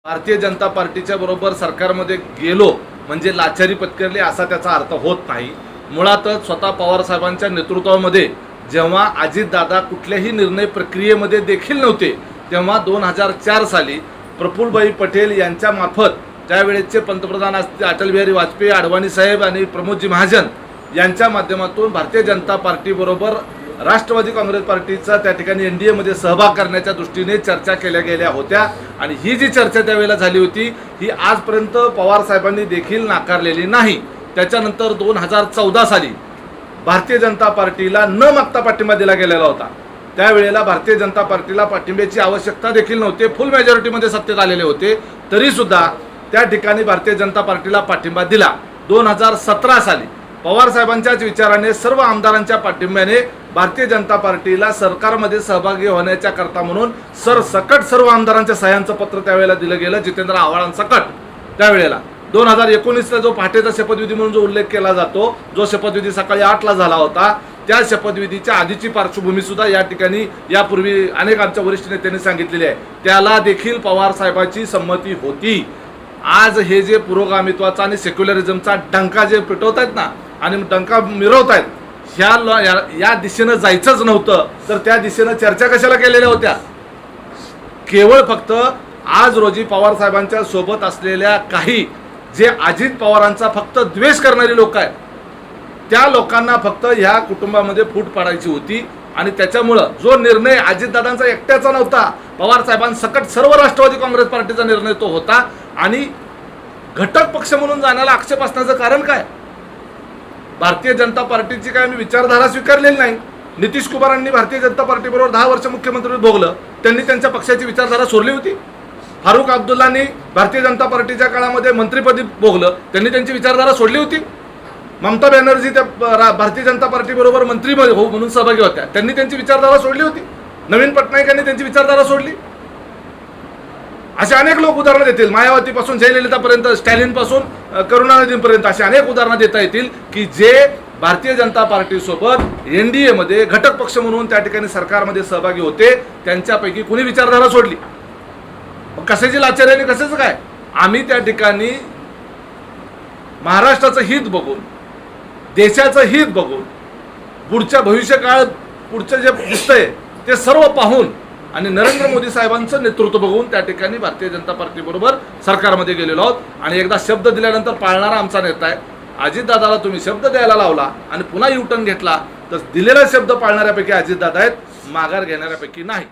भारतीय जनता पार्टीच्या बरोबर सरकारमध्ये गेलो म्हणजे लाचारी पत्करली असा त्याचा अर्थ होत नाही। मुळातच स्वतः पवार साहेबांच्या नेतृत्वामध्ये जेव्हा अजितदादा कुठल्याही निर्णय प्रक्रियेमध्ये देखील नव्हते तेव्हा 2004 साली प्रफुल्लभाई पटेल यांच्या मार्फत त्यावेळेचे पंतप्रधान अटल बिहारी वाजपेयी, अडवाणी साहेब आणि प्रमोदजी महाजन यांच्या माध्यमातून भारतीय जनता पार्टी बरोबर राष्ट्रवादी काँग्रेस पार्टीचा त्या ठिकाणी एनडीए मध्ये सहभाग करण्याच्या दृष्टीने चर्चा केल्या गेल्या होत्या आणि ही जी चर्चा त्यावेळेला झाली होती ही आजपर्यंत पवार साहेबांनी देखील नाकारलेली नाही। त्याच्यानंतर 2014 साली भारतीय जनता पार्टीला न मागता पाठिंबा दिला गेलेला होता। त्यावेळेला भारतीय जनता पार्टीला पाठिंब्याची आवश्यकता देखील नव्हती, फुल मेजॉरिटीमध्ये सत्तेत आलेले होते, तरी सुद्धा त्या ठिकाणी भारतीय जनता पार्टीला पाठिंबा दिला। 2017 साली पवार साहेबांच्याच विचाराने सर्व आमदारांच्या पाठिंब्याने भारतीय जनता पार्टीला सरकारमध्ये सहभागी होण्याच्या करता म्हणून सरसकट सर्व आमदारांच्या सह्यांचं पत्र त्यावेळेला दिलं गेलं, जितेंद्र आव्हाडांसकट। त्यावेळेला 2019ला जो पहाटेचा शपथविधी म्हणून जो उल्लेख केला जातो, जो शपथविधी सकाळी 8ला झाला होता, त्या शपथविधीच्या आधीची पार्श्वभूमी सुद्धा या ठिकाणी यापूर्वी अनेक आमच्या वरिष्ठ नेत्यांनी सांगितलेली आहे, त्याला देखील पवार साहेबांची संमती होती। आज हे जे पुरोगामित्वाचा आणि सेक्युलरिझमचा डंका जे पेटवतायत ना आणि डंका मिरवतायत, या दिशेनं जायचंच नव्हतं तर त्या दिशेनं चर्चा कशाला केलेल्या होत्या? केवळ फक्त आज रोजी पवार साहेबांच्या सोबत असलेल्या काही जे अजित पवारांचा फक्त द्वेष करणारी लोक आहेत त्या लोकांना फक्त ह्या कुटुंबामध्ये फूट पाडायची होती आणि त्याच्यामुळं जो निर्णय अजितदादांचा एकट्याचा नव्हता, पवार साहेबांसकट सर्व राष्ट्रवादी काँग्रेस पार्टीचा निर्णय तो होता आणि घटक पक्ष म्हणून जाण्याला आक्षेप असण्याचं कारण काय? भारतीय जनता पार्टीची काय मी विचारधारा स्वीकारलेली नाही। नितीश कुमारांनी भारतीय जनता पार्टी बरोबर 10 वर्ष मुख्यमंत्री भोगलं, त्यांनी त्यांच्या पक्षाची विचारधारा सोडली होती। फारुख अब्दुल्लांनी भारतीय जनता पार्टीच्या काळामध्ये मंत्रिपदी भोगलं, त्यांनी त्यांची विचारधारा सोडली होती। ममता बॅनर्जी त्या भारतीय जनता पार्टी बरोबर मंत्री म्हणून सहभागी होत्या, त्यांनी त्यांची विचारधारा सोडली होती। नवीन पटनायक यांनी त्यांची विचारधारा सोडली। असे अनेक लोक उदाहरणं देतील, मायावतीपासून जयललितापर्यंत, स्टॅलिनपासून करुणानिधींपर्यंत असे अनेक उदाहरणं देता येतील की जे भारतीय जनता पार्टी सोबत एनडीए मध्ये घटक पक्ष म्हणून त्या ठिकाणी सरकारमध्ये सहभागी होते, त्यांच्यापैकी कुणी विचारधारा सोडली? कशाची लाचारी आणि कशाचं काय? आम्ही त्या ठिकाणी महाराष्ट्राचं हित बघून, देशाचं हित बघून, पुढच्या भविष्यकाळ पुढचं जे दिसतंय ते सर्व पाहून आणि नरेंद्र मोदी साहेबांचं नेतृत्व बघून त्या ठिकाणी भारतीय जनता पार्टी बरोबर सरकारमध्ये गेलेलो आहोत आणि एकदा शब्द दिल्यानंतर पाळणारा आमचा नेता आहे। अजितदादाला तुम्ही शब्द द्यायला लावला आणि पुन्हा युटर्न घेतला तर दिलेला शब्द पाळणाऱ्यापैकी अजितदादा आहेत, माघार घेणाऱ्यापैकी नाही।